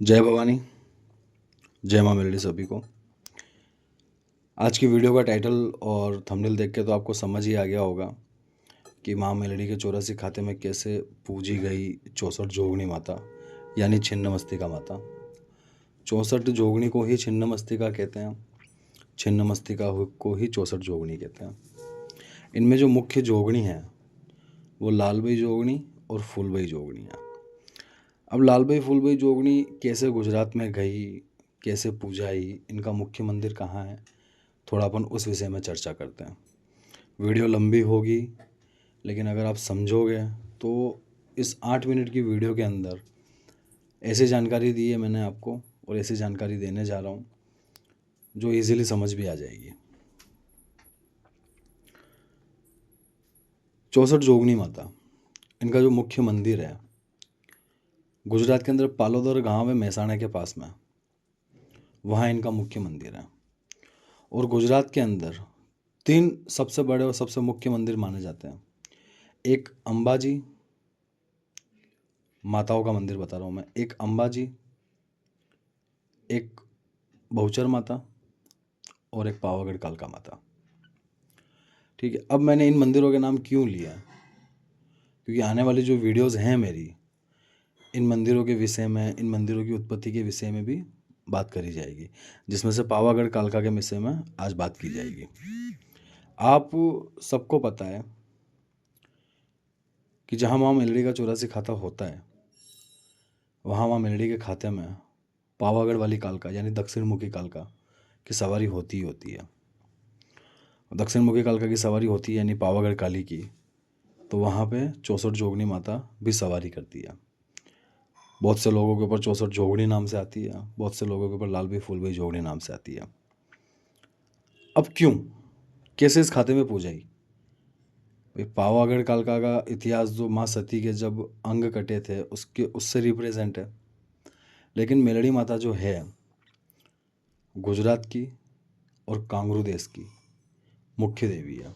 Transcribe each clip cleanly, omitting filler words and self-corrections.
जय भवानी, जय माँ मेलडी सभी को। आज की वीडियो का टाइटल और थंबनेल देख के तो आपको समझ ही आ गया होगा कि माँ मेलडी के 84 खाते में कैसे पूजी गई 64 जोगनी माता यानी छिन्नमस्तिका माता। 64 जोगनी को ही छिन्नमस्तिका कहते हैं, छिन्नमस्तिका को ही 64 जोगनी कहते हैं। इनमें जो मुख्य जोगनी है वो लालबाई जोगनी और फूलबाई जोगनी है। अब लालबाई फूलबाई जोगनी कैसे गुजरात में गई, कैसे पूजाई, इनका मुख्य मंदिर कहाँ है, थोड़ा अपन उस विषय में चर्चा करते हैं। वीडियो लंबी होगी लेकिन अगर आप समझोगे तो इस 8 मिनट की वीडियो के अंदर ऐसी जानकारी दी है मैंने आपको और ऐसी जानकारी देने जा रहा हूँ जो इजीली समझ भी आ जाएगी। 64 जोगनी माता, इनका जो मुख्य मंदिर है गुजरात के अंदर पालोदर गांव है महसाणा के पास में, वहाँ इनका मुख्य मंदिर है। और गुजरात के अंदर 3 सबसे बड़े और सबसे मुख्य मंदिर माने जाते हैं। एक अंबाजी माताओं का मंदिर बता रहा हूँ मैं, एक अंबाजी, एक बहुचर माता और एक पावागढ़ कालका माता। ठीक है, अब मैंने इन मंदिरों के नाम क्यों लिया, क्योंकि आने वाली जो वीडियोस हैं मेरी इन मंदिरों के विषय में, इन मंदिरों की उत्पत्ति के विषय में भी बात करी जाएगी, जिसमें से पावागढ़ कालका के विषय में आज बात की जाएगी। आप सबको पता है कि जहाँ माँ मेलडी का 84 खाता होता है वहाँ माँ मेलडी के खाते में पावागढ़ वाली कालका यानी दक्षिण मुखी कालका की सवारी होती ही होती है। दक्षिण मुखी कालका की सवारी होती है यानी पावागढ़ काली की, तो वहाँ पे 64 जोगनी माता भी सवारी करती है। बहुत से लोगों के ऊपर 64 जोगनी नाम से आती है, बहुत से लोगों के ऊपर लालबाई फूलबाई जोगनी नाम से आती है। अब क्यों, कैसे इस खाते में पूजाई? भाई पावागढ़ कालका का इतिहास जो माँ सती के जब अंग कटे थे उसके उससे रिप्रेजेंट है। लेकिन मेलडी माता जो है गुजरात की और कांगरू देश की मुख्य देवी है।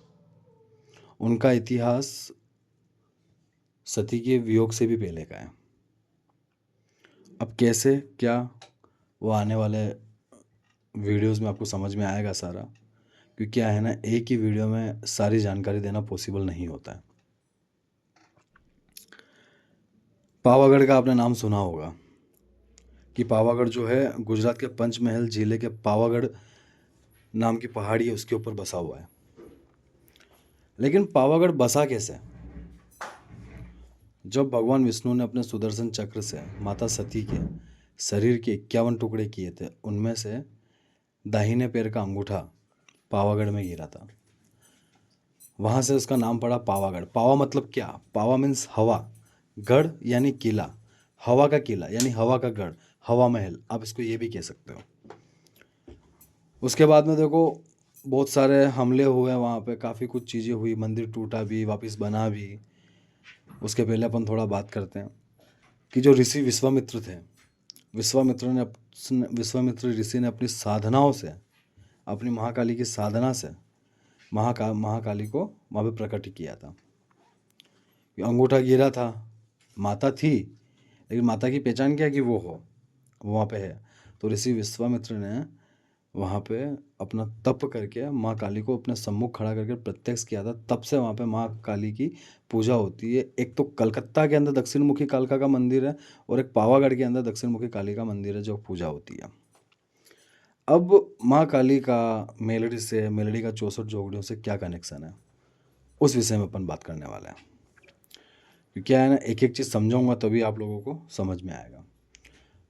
उनका इतिहास सती के वियोग से भी पहले का है। अब कैसे क्या, वो आने वाले वीडियोस में आपको समझ में आएगा सारा, क्योंकि क्या है ना, एक ही वीडियो में सारी जानकारी देना पॉसिबल नहीं होता है। पावागढ़ का आपने नाम सुना होगा कि पावागढ़ जो है गुजरात के पंचमहल जिले के पावागढ़ नाम की पहाड़ी है उसके ऊपर बसा हुआ है। लेकिन पावागढ़ बसा कैसे? जब भगवान विष्णु ने अपने सुदर्शन चक्र से माता सती के शरीर के 51 टुकड़े किए थे, उनमें से दाहिने पैर का अंगूठा पावागढ़ में गिरा था। वहाँ से उसका नाम पड़ा पावागढ़। पावा मतलब क्या? पावा मीन्स हवा, गढ़ यानी किला, हवा का किला यानी हवा का गढ़, हवा महल, आप इसको ये भी कह सकते हो। उसके बाद में देखो बहुत सारे हमले हुए वहाँ पे, काफ़ी कुछ चीज़ें हुई, मंदिर टूटा भी वापस बना भी। उसके पहले अपन थोड़ा बात करते हैं कि जो ऋषि विश्वामित्र थे, विश्वामित्र ऋषि ने अपनी साधनाओं से, अपनी महाकाली की साधना से महाकाली को वहाँ पे प्रकट किया था। अंगूठा गिरा था, माता थी लेकिन माता की पहचान क्या कि वो वहाँ पे है। तो ऋषि विश्वामित्र ने वहाँ पे अपना तप करके माँ काली को अपने सम्मुख खड़ा करके प्रत्यक्ष किया था। तब से वहाँ पे माँ काली की पूजा होती है। एक तो कलकत्ता के अंदर दक्षिण मुखी कालिका का मंदिर है और एक पावागढ़ के अंदर दक्षिण मुखी काली का मंदिर है जो पूजा होती है। अब माँ काली का मेलडी से, मेलडी का 64 जोगड़ियों से क्या कनेक्शन है, उस विषय में अपन बात करने वाले हैं। क्योंकि क्या है ना, एक एक चीज़ समझाऊंगा तभी आप लोगों को समझ में आएगा।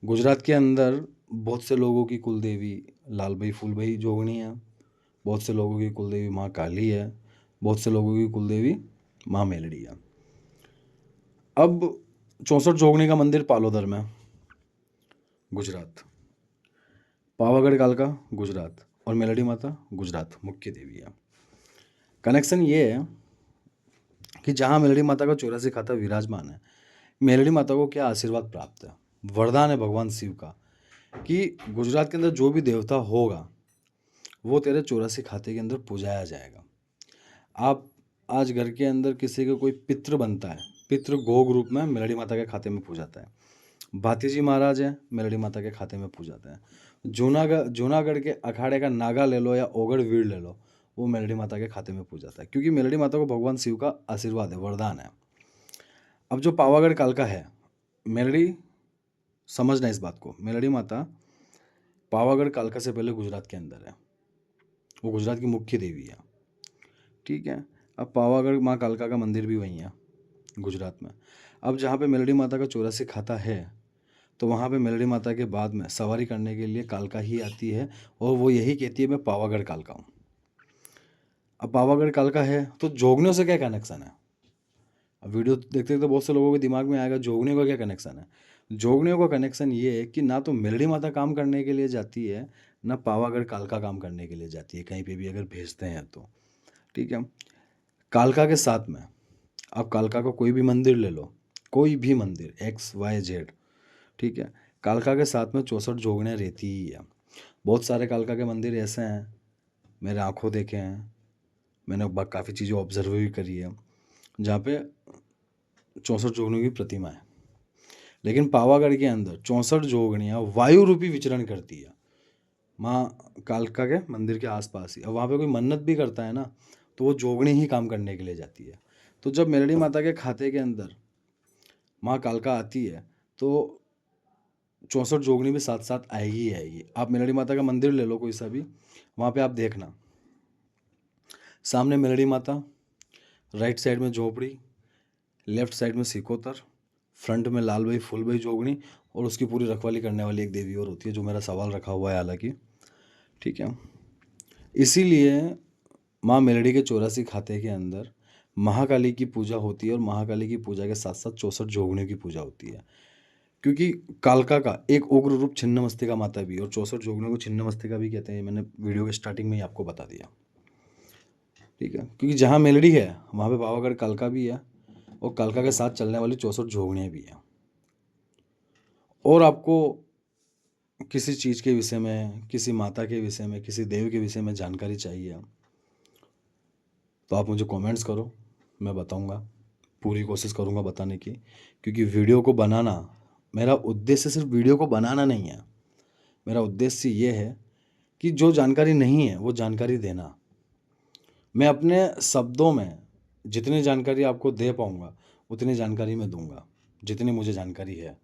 गुजरात के अंदर बहुत से लोगों की कुलदेवी लालबाई फूलबाई जोगनी है, बहुत से लोगों की कुलदेवी माँ काली है, बहुत से लोगों की कुलदेवी माँ मेलडी है। अब 64 जोगनी का मंदिर पालोदर में, गुजरात, पावागढ़ कालका गुजरात और मेलडी माता गुजरात मुख्य देवी है। कनेक्शन ये है कि जहाँ मेलडी माता का 84 खाता विराजमान है, मेलडी माता को क्या आशीर्वाद प्राप्त है, वरदान है भगवान शिव का कि गुजरात के अंदर जो भी देवता होगा वो तेरे 84 खाते के अंदर पूजाया जाएगा। आप आज घर के अंदर किसी का कोई पितृ बनता है, पितृ गोग रूप में मेलडी माता के खाते में पूजाता है। भातीजी महाराज हैं, मेलड़ी माता के खाते में पूजाते हैं। जूनागढ़ के अखाड़े का नागा ले लो या ओगड़ वीर ले लो, वो मेलड़ी माता के खाते में पूजाता है, क्योंकि मेलड़ी माता को भगवान शिव का आशीर्वाद है, वरदान है। अब जो पावागढ़ कालका है, मेलड़ी, समझना इस बात को, मेलड़ी माता पावागढ़ कालका से पहले गुजरात के अंदर है, वो गुजरात की मुख्य देवी है, ठीक है। अब पावागढ़ माँ कालका का मंदिर भी वहीं है गुजरात में। अब जहाँ पे मेलड़ी माता का 84 खाता है, तो वहाँ पे मेलड़ी माता के बाद में सवारी करने के लिए कालका ही आती है, और वो यही कहती है मैं पावागढ़ कालका हूँ। अब पावागढ़ कालका है तो जोगनियों से क्या कनेक्शन है? अब वीडियो देखते तो बहुत से लोगों के दिमाग में आएगा जोगनियों का क्या कनेक्शन है। जोगनियों का कनेक्शन ये है कि ना तो मेलड़ी माता काम करने के लिए जाती है, ना पावागढ़ कालका काम करने के लिए जाती है, कहीं पे भी अगर भेजते हैं तो, ठीक है। कालका के साथ में आप कालका का कोई भी मंदिर ले लो, कोई भी मंदिर XYZ, ठीक है, कालका के साथ में 64 जोगनियाँ रहती ही है। बहुत सारे कालका के मंदिर ऐसे हैं, मेरे आंखों देखे हैं, मैंने काफ़ी चीज़ें ऑब्जर्व भी करी है, जहाँ पे 64 जोगनियों की प्रतिमा है। लेकिन पावागढ़ के अंदर 64 जोगनियाँ वायु रूपी विचरण करती है माँ कालका के मंदिर के आसपास ही। अब वहाँ पे कोई मन्नत भी करता है ना, तो वो जोगनी ही काम करने के लिए जाती है। तो जब मेलड़ी माता के खाते के अंदर माँ कालका आती है, तो 64 जोगनी भी साथ साथ आएगी ही आएगी। आप मेलड़ी माता का मंदिर ले लो कोई सा भी, वहाँ पे आप देखना, सामने मेलड़ी माता, राइट साइड में झोपड़ी, लेफ्ट साइड में सिकोतर, फ्रंट में लाल भाई फुल भाई जोगनी, और उसकी पूरी रखवाली करने वाली एक देवी और होती है, जो मेरा सवाल रखा हुआ है हालांकि, ठीक है। इसीलिए माँ मेलड़ी के 84 खाते के अंदर महाकाली की पूजा होती है, और महाकाली की पूजा के साथ साथ 64 जोगनियों की पूजा होती है, क्योंकि कालका का एक उग्र रूप छिन्नमस्तिका माता भी, और 64 जोगनियों को छिन्नमस्तिका भी कहते हैं, मैंने वीडियो के स्टार्टिंग में ही आपको बता दिया, ठीक है। क्योंकि जहाँ मेलड़ी है वहाँ पे पावागढ़ कालका भी है, और कालका के साथ चलने वाली 64 जोगनियाँ भी हैं। और आपको किसी चीज़ के विषय में, किसी माता के विषय में, किसी देव के विषय में जानकारी चाहिए, तो आप मुझे कमेंट्स करो, मैं बताऊंगा, पूरी कोशिश करूंगा बताने की। क्योंकि वीडियो को बनाना, मेरा उद्देश्य सिर्फ वीडियो को बनाना नहीं है, मेरा उद्देश्य ये है कि जो जानकारी नहीं है वो जानकारी देना। मैं अपने शब्दों में जितनी जानकारी आपको दे पाऊंगा उतनी जानकारी मैं दूंगा, जितनी मुझे जानकारी है,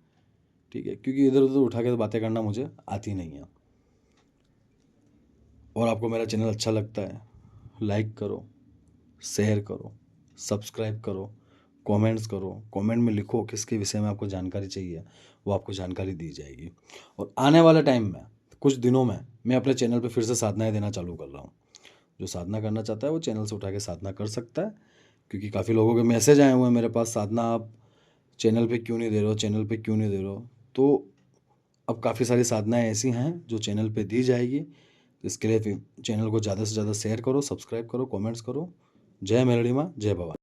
ठीक है। क्योंकि इधर उधर उठा के बातें करना मुझे आती नहीं है। और आपको मेरा चैनल अच्छा लगता है, लाइक करो, शेयर करो, सब्सक्राइब करो, कमेंट्स करो, कमेंट में लिखो किसके विषय में आपको जानकारी चाहिए, वो आपको जानकारी दी जाएगी। और आने वाले टाइम में, कुछ दिनों में, मैं अपने चैनल पे फिर से साधनाएं देना चालू कर रहा हूँ। जो साधना करना चाहता है वो चैनल से उठा के साधना कर सकता है, क्योंकि काफ़ी लोगों के मैसेज आए हुए हैं मेरे पास, साधना आप चैनल पे क्यों नहीं दे रहे हो, चैनल पे क्यों नहीं दे रहे हो। तो अब काफ़ी सारी साधनाएं ऐसी हैं जो चैनल पे दी जाएगी। तो इसके लिए चैनल को ज़्यादा से ज़्यादा शेयर करो, सब्सक्राइब करो, कमेंट्स करो। जय मेलड़ी माँ, जय भवानी।